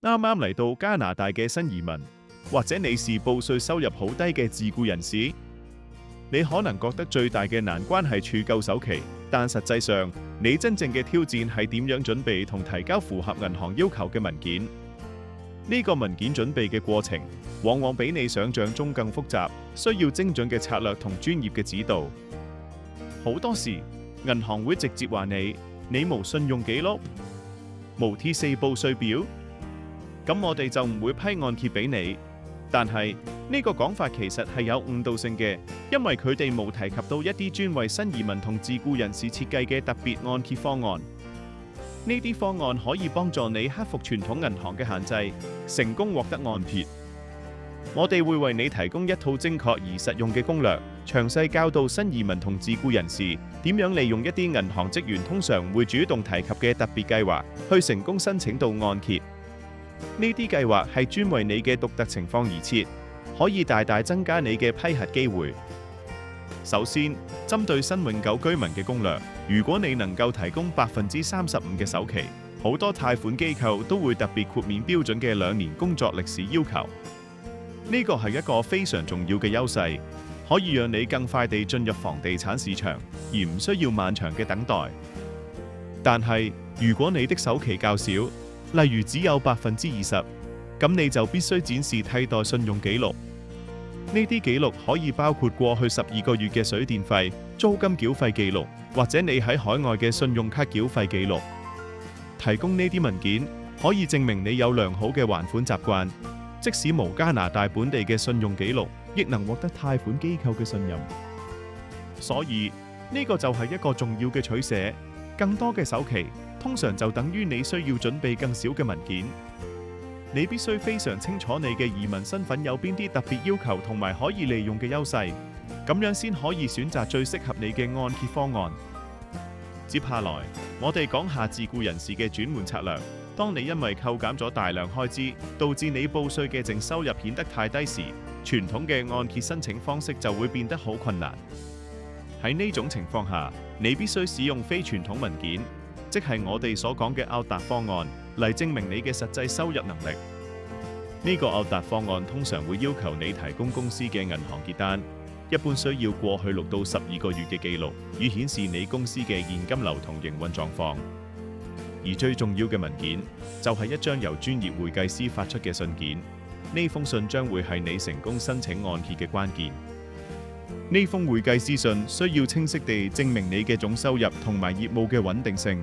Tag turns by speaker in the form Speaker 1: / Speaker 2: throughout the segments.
Speaker 1: 啱啱嚟到加拿大嘅新移民，或者你是報稅收入好低嘅自僱人士，你可能覺得最大嘅難關係儲夠首期，但實際上，你真正嘅挑戰係點樣準備同提交符合銀行要求嘅文件。呢個文件準備嘅過程，往往比你想象中更複雜，需要精準嘅策略同專業嘅指導。好多時，銀行會直接話你無信用記錄、無 T4 報稅表，咁我哋就唔會批按揭俾你。但係呢個講法其實係有誤導性嘅，因為佢哋冇提及到一啲專為新移民同自僱人士設計嘅特別按揭方案。呢啲方案可以幫助你克服傳統銀行嘅限制，成功獲得按揭。我哋會為你提供一套精確而實用嘅攻略，詳細教導新移民同自僱人士點樣利用一啲銀行職員通常會主動提及嘅特別計劃，去成功申請到按揭。呢啲計劃係專為你嘅獨特情況而設，可以大大增加你嘅批核機會。首先，針對新永久居民嘅攻略，如果你能夠提供35%嘅首期，好多貸款機構都會特別豁免標準嘅2年工作歷史要求。呢個係一個非常重要嘅優勢，可以讓你更快地進入房地產市場，而唔需要漫長嘅等待。但係，如果你的首期較少，例如只有20%，咁你就必須展示替代信用記錄。呢啲記錄可以包括過去12個月嘅水電費、租金繳費記錄，或者你喺海外嘅信用卡繳費記錄。提供呢啲文件，可以證明你有良好嘅還款習慣，即使無加拿大本地嘅信用記錄，亦能獲得貸款機構嘅信任。所以呢個就係一個重要嘅取捨。更多嘅首期，通常就等於你需要準備更少嘅文件。你必須非常清楚你嘅移民身份有邊啲特別要求同埋可以利用嘅優勢，咁樣先可以選擇最適合你嘅按揭方案。接下來，我哋講下自僱人士嘅轉換策略。當你因為扣減咗大量開支，導致你報稅嘅淨收入顯得太低時，傳統嘅按揭申請方式就會變得好困難。喺呢種情況下，你必須使用非傳統文件，即係我哋所講嘅拗達方案，嚟證明你嘅實際收入能力。呢個拗達方案通常會要求你提供公司嘅銀行結單，一般需要過去6到12個月嘅記錄，以顯示你公司嘅現金流同營運狀況。而最重要嘅文件就係一張由專業會計師發出嘅信件。呢封信將會係你成功申請按揭嘅關鍵。呢封會計師信需要清晰地證明你嘅總收入同埋業務嘅穩定性。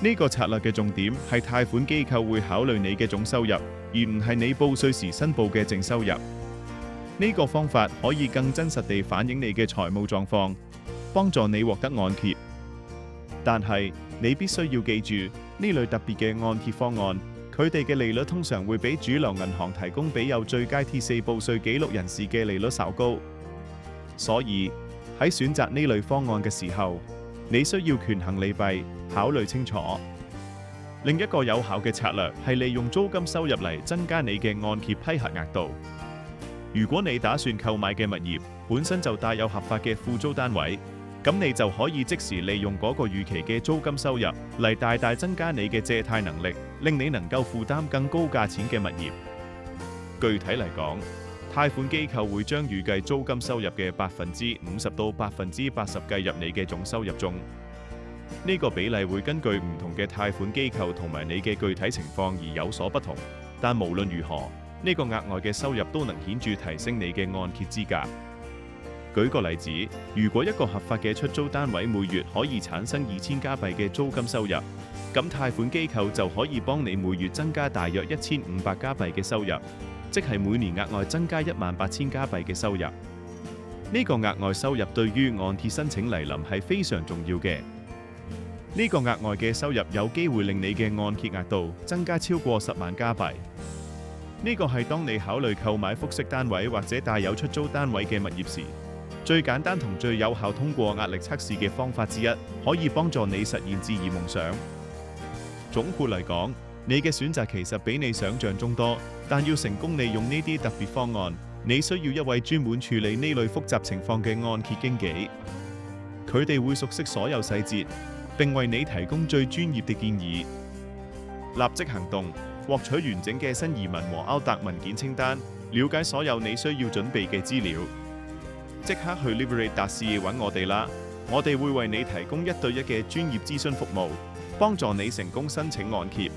Speaker 1: 呢個策略嘅重點係貸款機構會考慮你嘅總收入，而唔係你報稅時申報嘅淨收入。呢個方法可以更真實地反映你嘅財務狀況，幫助你獲得按揭。但係你必須要記住，呢類特別嘅按揭方案，佢哋嘅利率通常會比主流銀行提供俾有最佳 T4 報稅記錄人士嘅利率稍高。所以喺選擇呢類方案嘅時候，你需要權衡利弊，考慮清楚。另一個有效嘅策略係利用租金收入嚟增加你嘅按揭批核額度。如果你打算購買嘅物業本身就帶有合法嘅付租單位，咁你就可以即時利用嗰個預期嘅租金收入嚟大大增加你嘅借貸能力，令你能夠負擔更高價錢嘅物業。具體嚟講，貸款機構會將預計租金收入嘅50%到80%計入你嘅總收入中。呢個比例會根據唔同嘅貸款機構同埋你嘅具體情況而有所不同，但無論如何，呢個額外嘅收入都能顯著提升你嘅按揭資格。舉個例子，如果一個合法嘅出租單位每月可以產生2000加幣嘅租金收入，咁貸款機構就可以幫你每月增加大約1500加幣嘅收入，即係每年額外增加18000加幣嘅收入。呢個額外收入對於按揭申請嚟臨係非常重要嘅。呢個額外嘅收入有機會令你嘅按揭額度增加超過10萬加幣。呢個係當你考慮購買複式單位或者帶有出租單位嘅物業時，最簡單同最有效通過壓力測試嘅方法之一，可以幫助你實現置業夢想。總括嚟講，你嘅選擇其實比你想象中多，但要成功利用呢啲特別方案，你需要一位專門處理呢類複雜情況嘅按揭經紀。佢哋會熟悉所有細節，並為你提供最專業嘅建議。立即行動，獲取完整嘅新移民和歐達文件清單，了解所有你需要準備嘅資料。即刻去 Liberate.ca 揾我哋啦！我哋會為你提供1對1嘅專業諮詢服務，幫助你成功申請按揭。